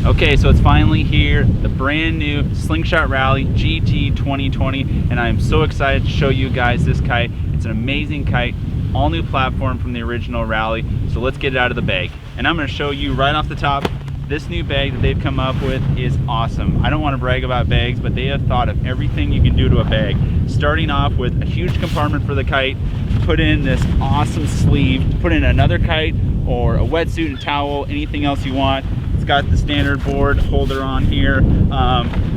Okay, so it's finally here, the brand new Slingshot Rally GT 2020, and I'm so excited to show you guys this kite. It's an amazing kite, all new platform from the original Rally, so let's get it out of the bag. And I'm going to show you right off the top, this new bag that they've come up with is awesome. I don't want to brag about bags, but they have thought of everything you can do to a bag. Starting off with a huge compartment for the kite, put in this awesome sleeve, put in another kite or a wetsuit and towel, anything else you want. It's got the standard board holder on here,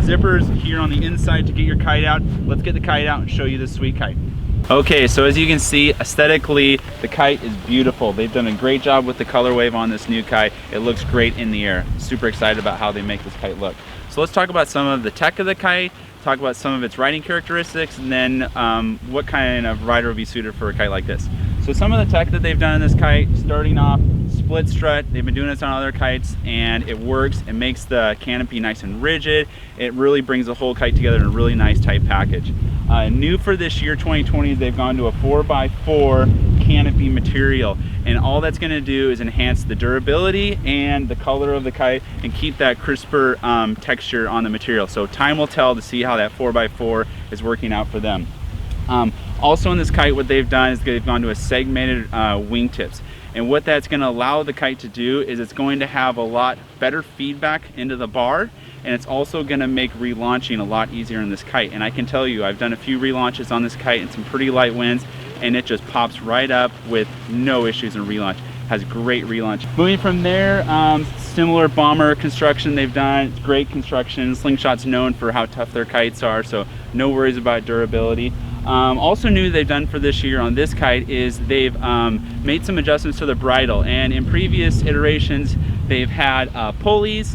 zippers here on the inside to get your kite out. Let's get the kite out and show you this sweet kite. Okay, so as you can see, aesthetically, the kite is beautiful. They've done a great job with the color wave on this new kite. It looks great in the air. Super excited about how they make this kite look. So let's talk about some of the tech of the kite, talk about some of its riding characteristics, and then what kind of rider would be suited for a kite like this. So some of the tech that they've done in this kite, starting off, split strut. They've been doing this on other kites and it works. It makes the canopy nice and rigid. It really brings the whole kite together in a really nice tight package. New for this year 2020, they've gone to a 4x4 canopy material, and all that's going to do is enhance the durability and the color of the kite and keep that crisper texture on the material. So time will tell to see how that 4x4 is working out for them. Also in this kite, what they've done is they've gone to a segmented wingtips. And what that's going to allow the kite to do is it's going to have a lot better feedback into the bar, and it's also going to make relaunching a lot easier in this kite. And I can tell you, I've done a few relaunches on this kite and some pretty light winds, and it just pops right up with no issues in relaunch. Has great relaunch. Moving from there, similar bomber construction they've done. It's great construction. Slingshot's known for how tough their kites are, so no worries about durability. Also new they've done for this year on this kite is they've made some adjustments to the bridle, and in previous iterations they've had pulleys,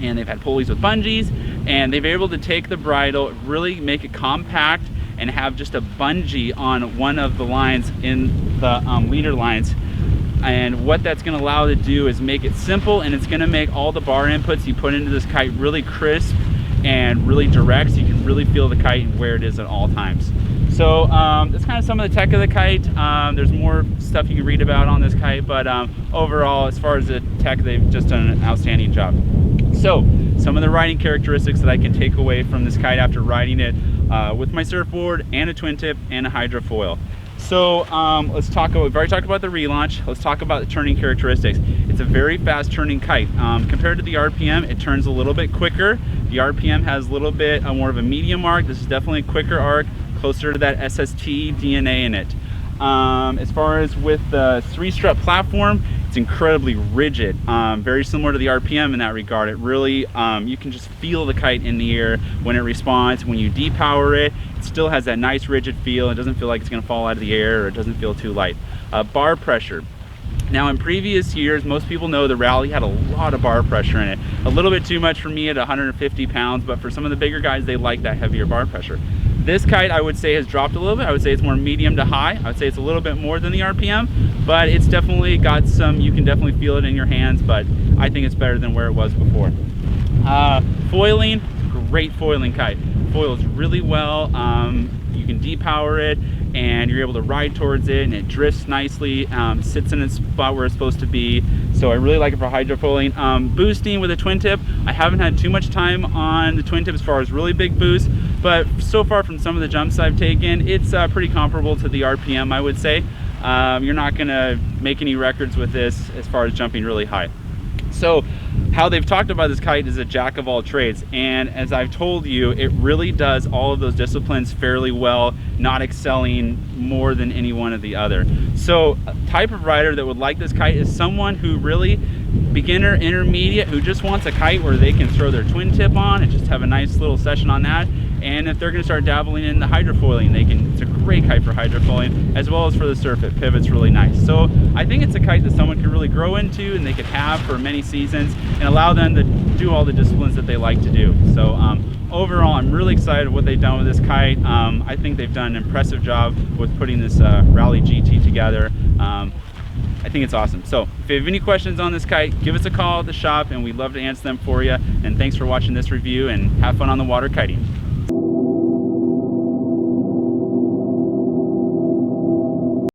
and they've had pulleys with bungees, and they've been able to take the bridle, really make it compact, and have just a bungee on one of the lines in the leader lines. And what that's going to allow to do is make it simple, and it's going to make all the bar inputs you put into this kite really crisp and really direct, so you can really feel the kite and where it is at all times. So that's kind of some of the tech of the kite. There's more stuff you can read about on this kite, but overall, as far as the tech, they've just done an outstanding job. So some of the riding characteristics that I can take away from this kite after riding it with my surfboard and a twin tip and a hydrofoil. So let's talk about, we've already talked about the relaunch. Let's talk about the turning characteristics. It's a very fast turning kite. Compared to the RPM, it turns a little bit quicker. The RPM has a little bit more of a medium arc. This is definitely a quicker arc, closer to that SST DNA in it. As far as with the 3-strut platform, it's incredibly rigid, very similar to the RPM in that regard. It really, you can just feel the kite in the air when it responds. When you depower it, it still has that nice rigid feel. It doesn't feel like it's going to fall out of the air, or it doesn't feel too light. Bar pressure. Now in previous years, most people know the Rally had a lot of bar pressure in it. A little bit too much for me at 150 pounds, but for some of the bigger guys, they like that heavier bar pressure. This kite, I would say, has dropped a little bit. I would say it's more medium to high. I would say it's a little bit more than the RPM, but it's definitely got some, you can definitely feel it in your hands, but I think it's better than where it was before. Foiling, great foiling kite. Foils really well. You can depower it, and you're able to ride towards it, and it drifts nicely, sits in its spot where it's supposed to be. So I really like it for hydrofoiling. Boosting with a twin tip, I haven't had too much time on the twin tip as far as really big boost, but so far from some of the jumps I've taken, it's pretty comparable to the RPM, I would say. You're not gonna make any records with this as far as jumping really high. So how they've talked about this kite is a jack of all trades, and as I've told you, it really does all of those disciplines fairly well, not excelling more than any one of the other. So a type of rider that would like this kite is someone who really, beginner, intermediate, who just wants a kite where they can throw their twin tip on and just have a nice little session on that. And if they're going to start dabbling in the hydrofoiling, it's a great kite for hydrofoiling, as well as for the surf. It pivots really nice. So I think it's a kite that someone can really grow into, and they could have for many seasons, and allow them to do all the disciplines that they like to do. So overall, I'm really excited what they've done with this kite. I think they've done an impressive job with putting this Rally GT together. I think it's awesome. So if you have any questions on this kite, give us a call at the shop, and we'd love to answer them for you. And thanks for watching this review, and have fun on the water kiting.